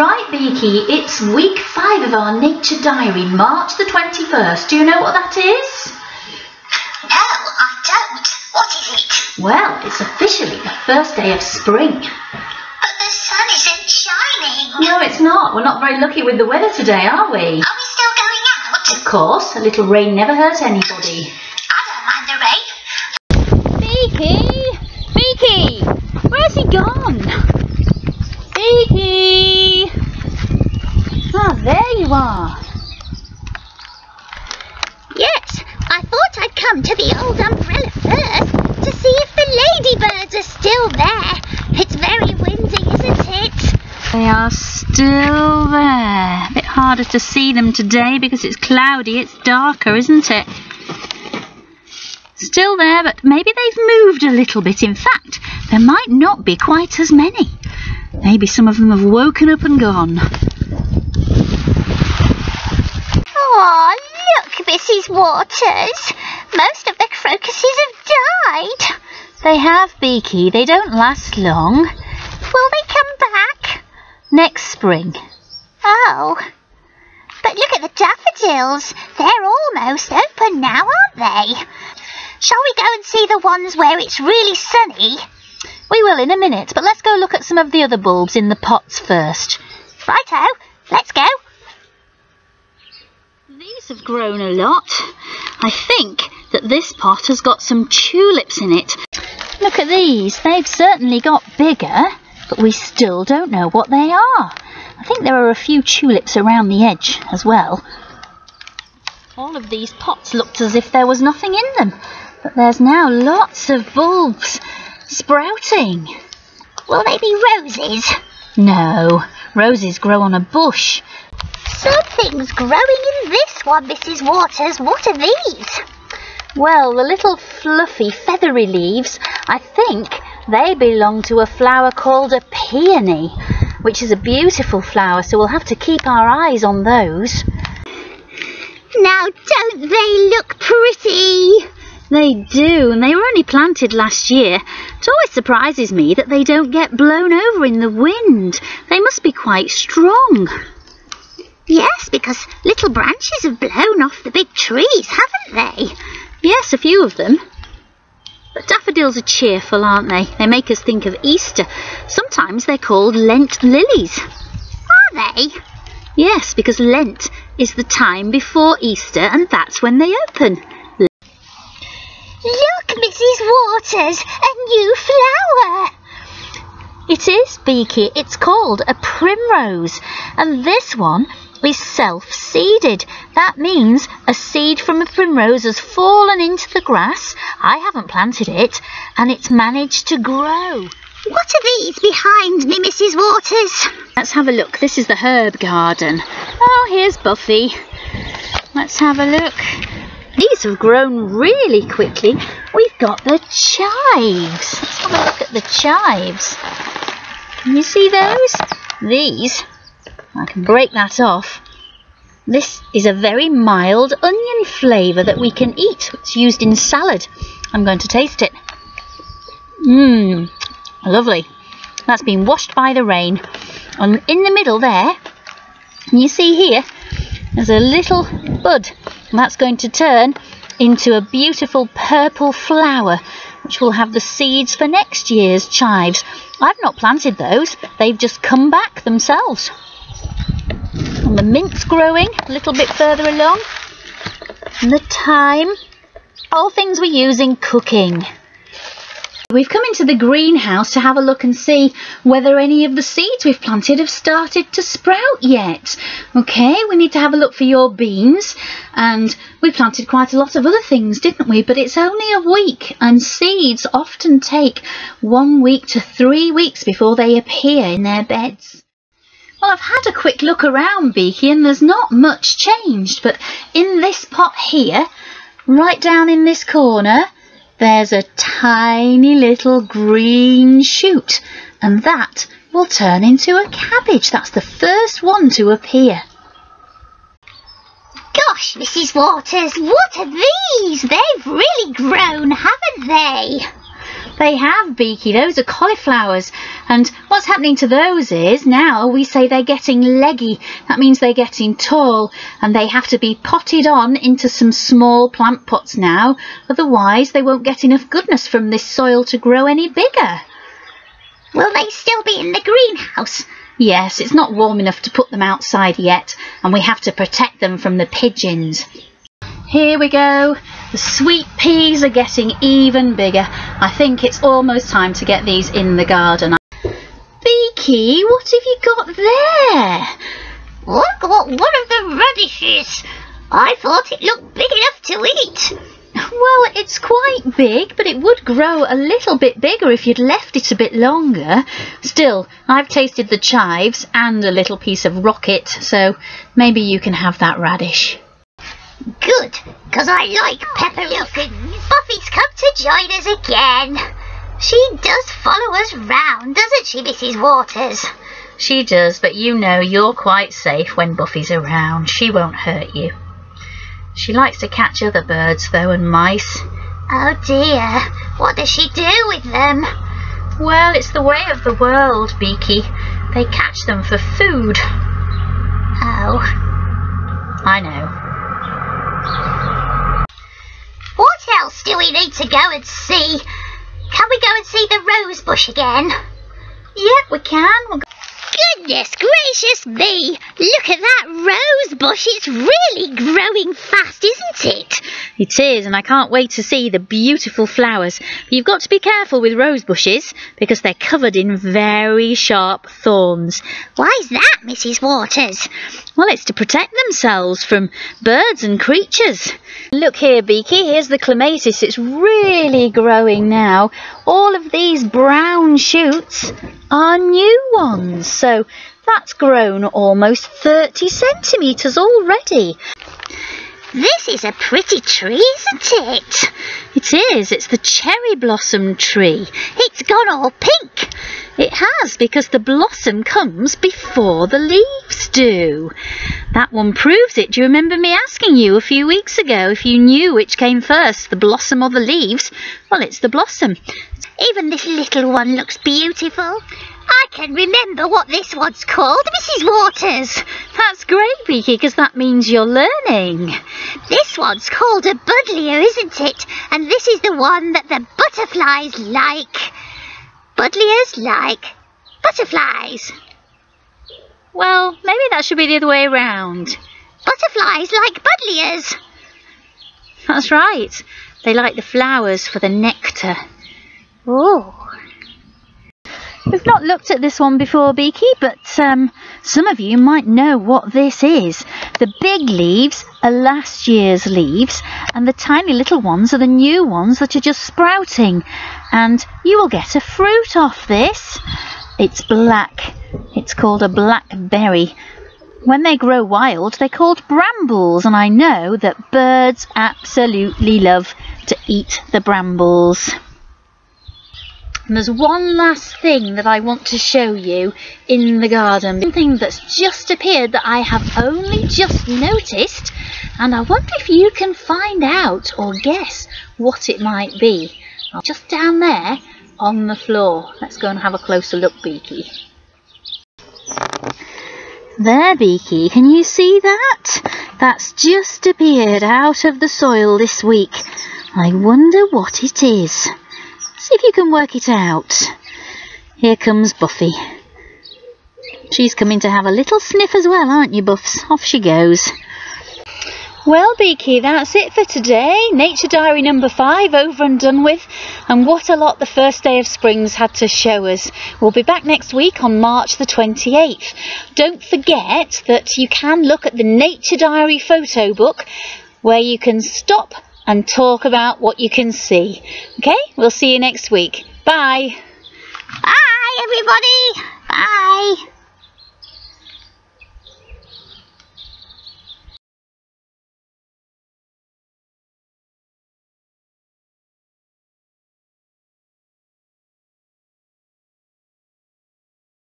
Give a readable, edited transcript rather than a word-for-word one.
right, Beaky. It's week 5 of our nature diary, March the 21st. Do you know what that is? No, I don't. What is it? Well, it's officially the first day of spring. But the sun isn't shining. No, it's not. We're not very lucky with the weather today, are we? Are we still going out? Of course. A little rain never hurt anybody. I don't mind the rain. Beaky! Beaky! Where's he gone? Beaky! Ah, there you are. Yes, I thought I'd come to the old umbrella first to see if the ladybirds are still there. It's very windy, isn't it? They are still there. A bit harder to see them today because it's cloudy. It's darker, isn't it? Still there, but maybe they've moved a little bit. In fact, there might not be quite as many. Maybe some of them have woken up and gone. Oh, look, Mrs Waters. Most of the crocuses have died. They have, Beaky. They don't last long. Will they come back? Next spring. Oh. But look at the daffodils. They're almost open now, aren't they? Shall we go and see the ones where it's really sunny? We will in a minute, but let's go look at some of the other bulbs in the pots first. Righto, let's go. These have grown a lot. I think that this pot has got some tulips in it. Look at these. They've certainly got bigger, but we still don't know what they are. I think there are a few tulips around the edge as well. All of these pots looked as if there was nothing in them, but there's now lots of bulbs sprouting. Will they be roses? No, roses grow on a bush. Something's growing in this one, Mrs Waters. What are these? Well, the little fluffy feathery leaves, I think they belong to a flower called a peony, which is a beautiful flower, so we'll have to keep our eyes on those. Now, don't they look pretty? They do, and they were only planted last year. It always surprises me that they don't get blown over in the wind. They must be quite strong. Yes, because little branches have blown off the big trees, haven't they? Yes, a few of them. But daffodils are cheerful, aren't they? They make us think of Easter. Sometimes they're called Lent lilies. Are they? Yes, because Lent is the time before Easter, and that's when they open. Look, Mrs Waters, a new flower. It is, Beaky. It's called a primrose, and this one is self-seeded. That means a seed from a primrose has fallen into the grass. I haven't planted it, and it's managed to grow. What are these behind me, Mrs Waters? Let's have a look. This is the herb garden. Oh, here's Buffy. Let's have a look. These have grown really quickly. We've got the chives. Let's have a look at the chives. Can you see those? These, I can break that off. This is a very mild onion flavour that we can eat. It's used in salad. I'm going to taste it. Lovely. That's been washed by the rain. And in the middle there, can you see here, there's a little bud. And that's going to turn into a beautiful purple flower, which will have the seeds for next year's chives. I've not planted those. They've just come back themselves. And the mint's growing a little bit further along. And the thyme. All things we use in cooking. We've come into the greenhouse to have a look and see whether any of the seeds we've planted have started to sprout yet. Okay, we need to have a look for your beans, and we planted quite a lot of other things, didn't we? But it's only a week, and seeds often take 1 week to 3 weeks before they appear in their beds. Well, I've had a quick look around, Beaky, and there's not much changed, but in this pot here, right down in this corner, there's a tiny little green shoot, and that will turn into a cabbage. That's the first one to appear. Gosh, Mrs Waters, what are these? They've really grown, haven't they? They have, Beaky. Those are cauliflowers. And what's happening to those is now we say they're getting leggy. That means they're getting tall and they have to be potted on into some small plant pots now. Otherwise they won't get enough goodness from this soil to grow any bigger. Will they still be in the greenhouse? Yes, it's not warm enough to put them outside yet, and we have to protect them from the pigeons. Here we go. The sweet peas are getting even bigger. I think it's almost time to get these in the garden. Beaky, what have you got there? Look what one of the radishes. I thought it looked big enough to eat. Well, it's quite big, but it would grow a little bit bigger if you'd left it a bit longer. Still, I've tasted the chives and a little piece of rocket, so maybe you can have that radish. Good, because I like peppery things. Buffy's come to join us again. She does follow us round, doesn't she, Mrs Waters? She does, but you know you're quite safe when Buffy's around. She won't hurt you. She likes to catch other birds, though, and mice. Oh dear, what does she do with them? Well, it's the way of the world, Beaky. They catch them for food. Oh. I know. What else do we need to go and see? Can we go and see the rose bush again? Yep, we can. Goodness gracious me! Look at that rose bush. It's really growing fast, isn't it? It is, and I can't wait to see the beautiful flowers. But you've got to be careful with rose bushes because they're covered in very sharp thorns. Why's that, Mrs Waters? Well, it's to protect themselves from birds and creatures. Look here, Beaky, here's the clematis. It's really growing now. All of these brown shoots are new ones, so that's grown almost 30 centimetres already. This is a pretty tree, isn't it? It is. It's the cherry blossom tree. It's gone all pink. It has, because the blossom comes before the leaves do. That one proves it. Do you remember me asking you a few weeks ago if you knew which came first, the blossom or the leaves? Well, it's the blossom. Even this little one looks beautiful. I can remember what this one's called, Mrs Waters. That's great, Beaky, because that means you're learning. This one's called a buddleia, isn't it? And this is the one that the butterflies like. Buddleias like butterflies. Well, maybe that should be the other way around. Butterflies like buddleias. That's right. They like the flowers for the nectar. Oh. We've not looked at this one before, Beaky, but some of you might know what this is. The big leaves are last year's leaves, and the tiny little ones are the new ones that are just sprouting. And you will get a fruit off this. It's black. It's called a blackberry. When they grow wild, they're called brambles, and I know that birds absolutely love to eat the brambles. And there's one last thing that I want to show you in the garden. Something that's just appeared that I have only just noticed, and I wonder if you can find out or guess what it might be. Just down there on the floor. Let's go and have a closer look, Beaky. There, Beaky, can you see that? That's just appeared out of the soil this week. I wonder what it is. See if you can work it out. Here comes Buffy. She's coming to have a little sniff as well, aren't you, Buffs? Off she goes. Well, Beaky, that's it for today. Nature Diary number 5 over and done with. And what a lot the first day of spring's had to show us. We'll be back next week on March the 28th. Don't forget that you can look at the Nature Diary photo book where you can stop and talk about what you can see. Okay, we'll see you next week. Bye. Bye, everybody. Bye.